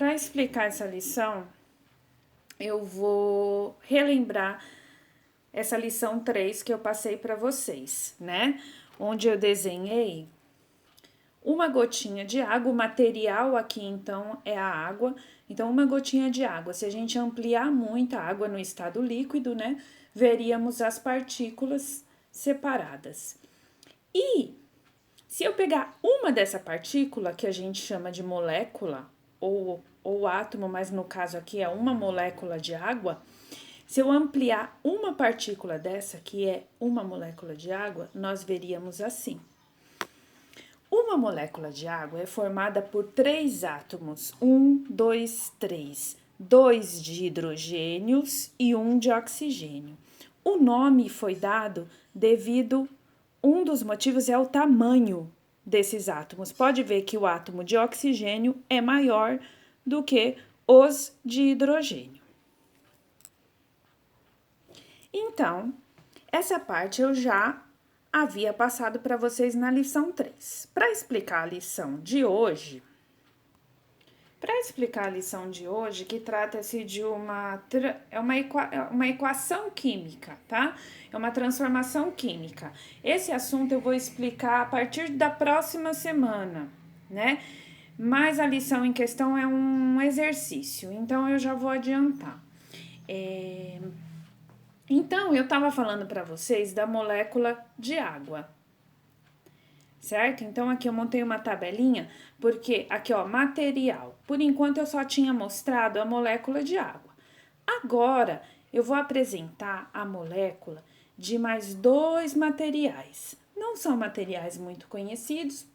para explicar essa lição, eu vou relembrar essa lição 3 que eu passei para vocês, né? Onde eu desenhei uma gotinha de água, o material aqui então é a água, então uma gotinha de água. Se a gente ampliar muito a água no estado líquido, né, veríamos as partículas separadas. E se eu pegar uma dessa partícula, que a gente chama de molécula, ou átomo, mas no caso aqui é uma molécula de água, se eu ampliar uma partícula dessa, que é uma molécula de água, nós veríamos assim. Uma molécula de água é formada por 3 átomos, 1, 2, 3, 2 de hidrogênios e 1 de oxigênio. O nome foi dado devido, um dos motivos é o tamanho desses átomos. Pode ver que o átomo de oxigênio é maior do que os de hidrogênio. Então, essa parte eu já havia passado para vocês na lição 3. Para explicar a lição de hoje, que trata-se de uma equação química, tá? É uma transformação química. Esse assunto eu vou explicar a partir da próxima semana, né? Mas a lição em questão é um exercício, então eu já vou adiantar. Então, eu estava falando para vocês da molécula de água, certo? Então, aqui eu montei uma tabelinha, porque aqui, ó, material. Por enquanto, eu só tinha mostrado a molécula de água. Agora, eu vou apresentar a molécula de mais 2 materiais. Não são materiais muito conhecidos,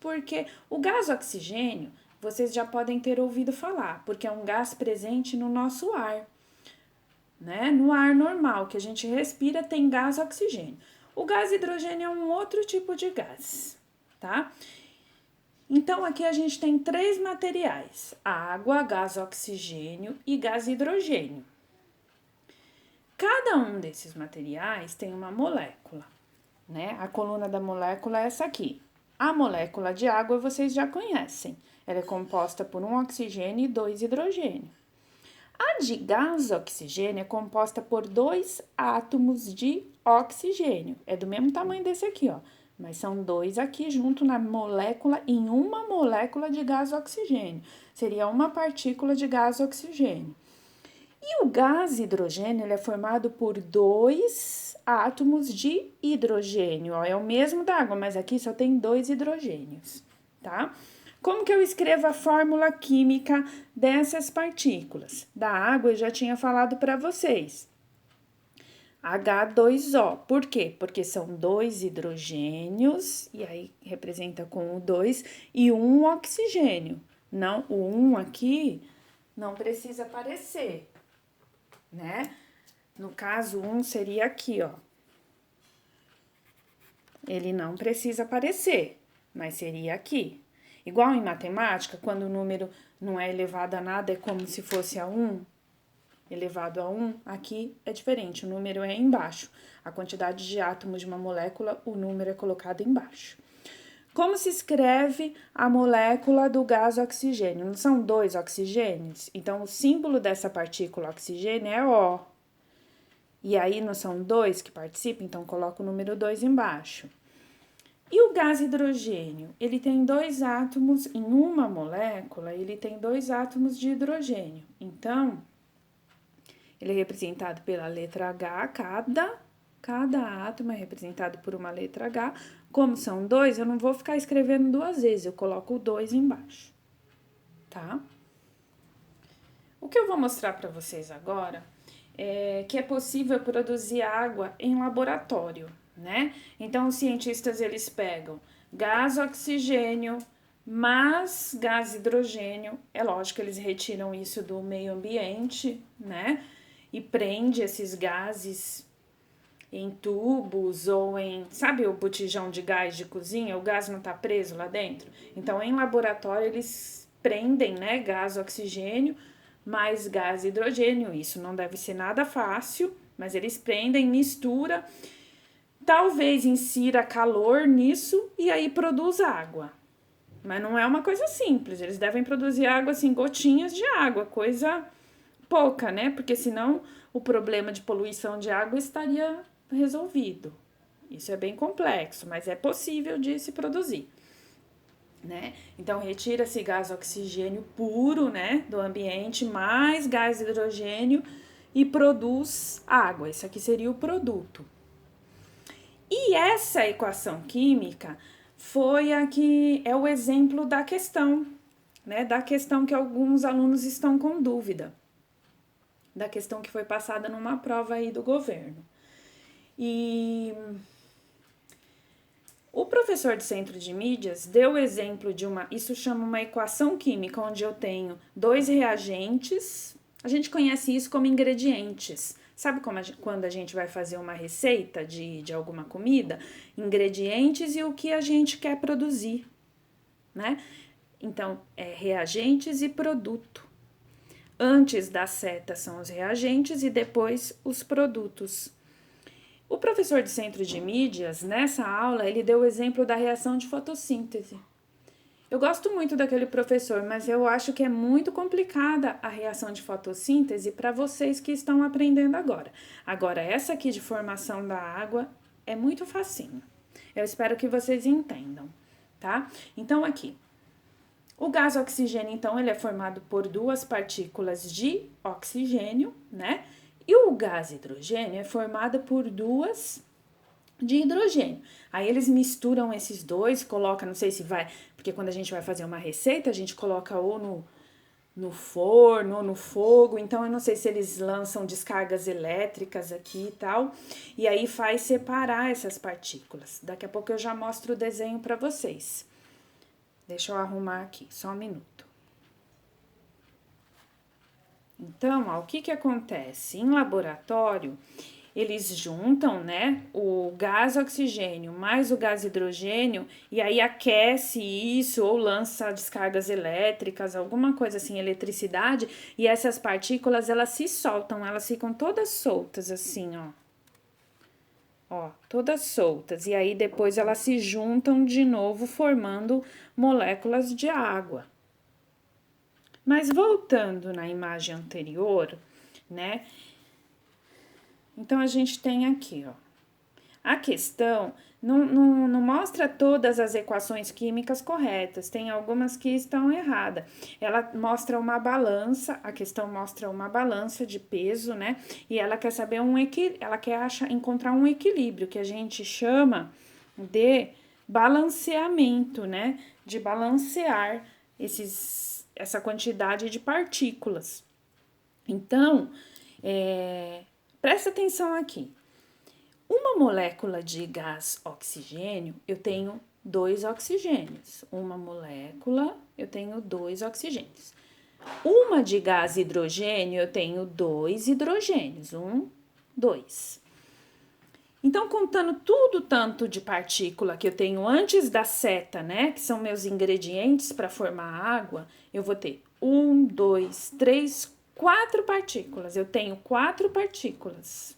porque o gás oxigênio, vocês já podem ter ouvido falar, porque é um gás presente no nosso ar. Né? No ar normal que a gente respira tem gás oxigênio. O gás hidrogênio é um outro tipo de gás, tá? Então, aqui a gente tem 3 materiais: água, gás oxigênio e gás hidrogênio. Cada um desses materiais tem uma molécula, né? A coluna da molécula é essa aqui. A molécula de água vocês já conhecem. Ela é composta por 1 oxigênio e 2 hidrogênio. A de gás oxigênio é composta por 2 átomos de oxigênio. É do mesmo tamanho desse aqui, ó. Mas são 2 aqui junto na molécula, em uma molécula de gás oxigênio. Seria uma partícula de gás oxigênio. E o gás hidrogênio, ele é formado por 2 átomos de hidrogênio, ó. É o mesmo da água, mas aqui só tem 2 hidrogênios, tá? Como que eu escrevo a fórmula química dessas partículas? Da água eu já tinha falado para vocês. H2O. Por quê? Porque são 2 hidrogênios, e aí representa com o 2, e 1 oxigênio. Não, o 1 aqui não precisa aparecer, né? No caso, 1 seria aqui, ó. Ele não precisa aparecer, mas seria aqui. Igual em matemática, quando o número não é elevado a nada, é como se fosse a 1, elevado a 1, aqui é diferente, o número é embaixo. A quantidade de átomos de uma molécula, o número é colocado embaixo. Como se escreve a molécula do gás oxigênio? Não são 2 oxigênios? Então, o símbolo dessa partícula oxigênio é O. E aí, não são 2 que participam? Então, coloca o número 2 embaixo. E o gás hidrogênio? Ele tem 2 átomos, em uma molécula, ele tem 2 átomos de hidrogênio. Então, ele é representado pela letra H, cada átomo é representado por uma letra H. Como são 2, eu não vou ficar escrevendo 2 vezes, eu coloco o 2 embaixo, tá? O que eu vou mostrar para vocês agora é que é possível produzir água em laboratório, né? Então, os cientistas, eles pegam gás oxigênio, mas gás hidrogênio, é lógico que eles retiram isso do meio ambiente, né? E prende esses gases em tubos ou em, sabe o botijão de gás de cozinha? O gás não tá preso lá dentro? Então, em laboratório, eles prendem, né, gás oxigênio mais gás hidrogênio. Isso não deve ser nada fácil, mas eles prendem, mistura, talvez insira calor nisso e aí produz água, Mas não é uma coisa simples, eles devem produzir água assim, gotinhas de água, coisa pouca, né? Porque senão o problema de poluição de água estaria resolvido. Isso é bem complexo, mas é possível de se produzir, né? Então, retira-se gás oxigênio puro, né, do ambiente, mais gás hidrogênio e produz água. Esse aqui seria o produto. E essa equação química foi a que é o exemplo da questão, né, da questão que alguns alunos estão com dúvida, da questão que foi passada numa prova aí do governo. E o professor de centro de mídias deu o exemplo de isso chama uma equação química, onde eu tenho dois reagentes, a gente conhece isso como ingredientes. Sabe quando a gente vai fazer uma receita de alguma comida? Ingredientes e o que a gente quer produzir, né? Então, é reagentes e produto. Antes da seta são os reagentes e depois os produtos. O professor de centro de mídias, nessa aula, ele deu o exemplo da reação de fotossíntese. Eu gosto muito daquele professor, mas eu acho que é muito complicada a reação de fotossíntese para vocês que estão aprendendo agora. Agora, essa aqui de formação da água é muito facinho. Eu espero que vocês entendam, tá? Então, aqui, o gás oxigênio, então, ele é formado por duas partículas de oxigênio, né? E o gás hidrogênio é formado por duas de hidrogênio. Aí eles misturam esses dois, coloca, não sei se vai, porque quando a gente vai fazer uma receita, a gente coloca ou no forno ou no fogo, então eu não sei se eles lançam descargas elétricas aqui e tal, e aí faz separar essas partículas. Daqui a pouco eu já mostro o desenho para vocês. Deixa eu arrumar aqui, só um minuto. Então, ó, o que acontece? Em laboratório, eles juntam, né, o gás oxigênio mais o gás hidrogênio e aí aquece isso ou lança descargas elétricas, alguma coisa assim, eletricidade, e essas partículas, elas se soltam, elas ficam todas soltas assim, ó. Ó, todas soltas. E aí depois elas se juntam de novo formando moléculas de água. Mas voltando na imagem anterior, né? Então, a gente tem aqui, ó. A questão não mostra todas as equações químicas corretas, tem algumas que estão erradas. Ela mostra uma balança, a questão mostra uma balança de peso, né? E ela quer saber ela quer encontrar um equilíbrio, que a gente chama de balanceamento, né? De balancear essa quantidade de partículas. Então, presta atenção aqui. Uma molécula de gás oxigênio, eu tenho 2 oxigênios. Uma molécula, eu tenho 2 oxigênios. Uma de gás hidrogênio, eu tenho 2 hidrogênios. 1, 2. Então, contando tudo tanto de partícula que eu tenho antes da seta, né, que são meus ingredientes para formar água, eu vou ter 1, 2, 3, 4 partículas. Eu tenho 4 partículas.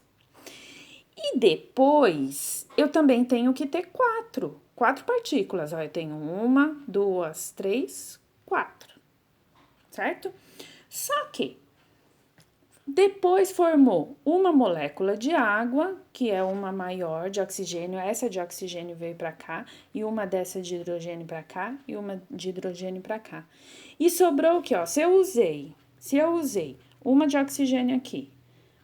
E depois, eu também tenho que ter 4 partículas. Ó, eu tenho 1, 2, 3, 4, certo? Só que depois formou uma molécula de água, que é uma maior de oxigênio, essa de oxigênio veio para cá, e uma dessa de hidrogênio para cá, e uma de hidrogênio para cá. E sobrou o que, ó, se eu usei uma de oxigênio aqui,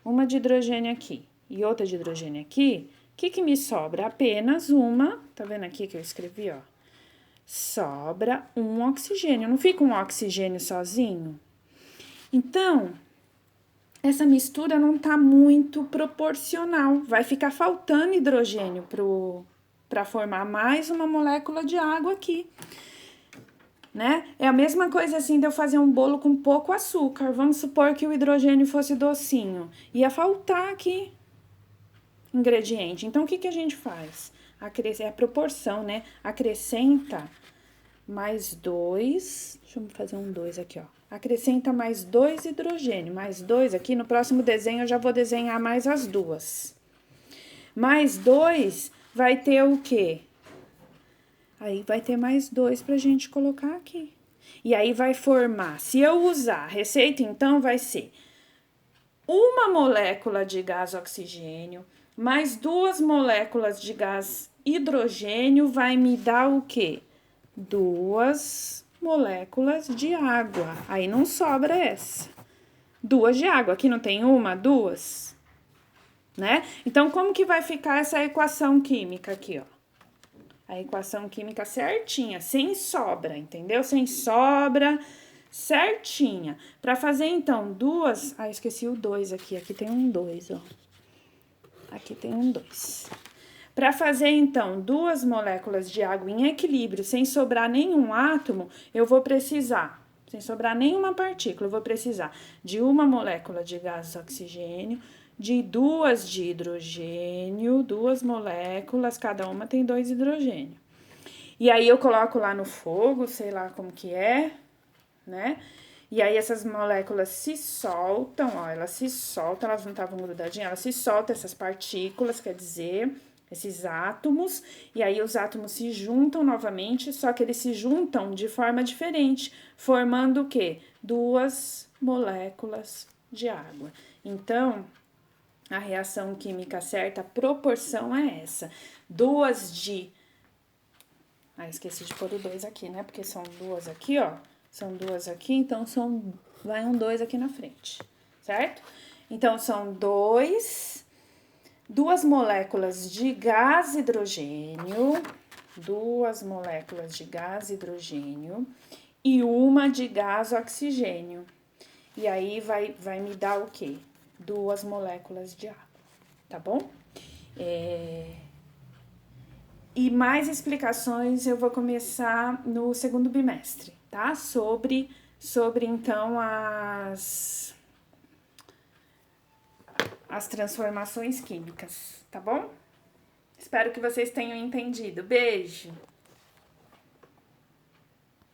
uma de hidrogênio aqui, e outra de hidrogênio aqui, o que me sobra? Apenas uma, tá vendo aqui que eu escrevi, ó? Sobra um oxigênio, não fica um oxigênio sozinho? Então, essa mistura não tá muito proporcional, vai ficar faltando hidrogênio para formar mais uma molécula de água aqui, né? É a mesma coisa assim de eu fazer um bolo com pouco açúcar, vamos supor que o hidrogênio fosse docinho, ia faltar aqui ingrediente. Então, o que a gente faz? É a proporção, né? Acrescenta mais 2, deixa eu fazer um 2 aqui, ó. Acrescenta mais 2 hidrogênio, mais 2 aqui, no próximo desenho eu já vou desenhar mais as duas. Mais 2 vai ter o quê? Aí vai ter mais 2 pra gente colocar aqui. E aí vai formar, se eu usar a receita, então vai ser uma molécula de gás oxigênio mais 2 moléculas de gás hidrogênio vai me dar o quê? 2 moléculas de água. Aí não sobra essa. 2 de água. Aqui não tem uma, 2, né? Então, como que vai ficar essa equação química aqui, ó? A equação química certinha, sem sobra, entendeu? Sem sobra, certinha. Para fazer, então, duas... Ah, esqueci o 2 aqui. Aqui tem um 2, ó. Aqui tem um 2. Para fazer, então, 2 moléculas de água em equilíbrio, sem sobrar nenhum átomo, eu vou precisar, sem sobrar nenhuma partícula, eu vou precisar de uma molécula de gás oxigênio, de 2 de hidrogênio, 2 moléculas, cada uma tem 2 hidrogênio. E aí eu coloco lá no fogo, sei lá como que é, né? E aí essas moléculas se soltam, ó, elas se soltam, elas não estavam grudadinhas, elas se soltam, essas partículas, quer dizer, esses átomos, e aí os átomos se juntam novamente, só que eles se juntam de forma diferente, formando o quê? 2 moléculas de água. Então, a reação química certa, a proporção é essa. 2 de... Ah, esqueci de pôr o 2 aqui, né? Porque são 2 aqui, ó. São 2 aqui, então vai um 2 aqui na frente, certo? Então, são 2 moléculas de gás hidrogênio, 2 moléculas de gás hidrogênio e uma de gás oxigênio. E aí, vai me dar o quê? 2 moléculas de água, tá bom? E mais explicações eu vou começar no segundo bimestre, tá? Sobre então, as transformações químicas, tá bom? Espero que vocês tenham entendido. Beijo!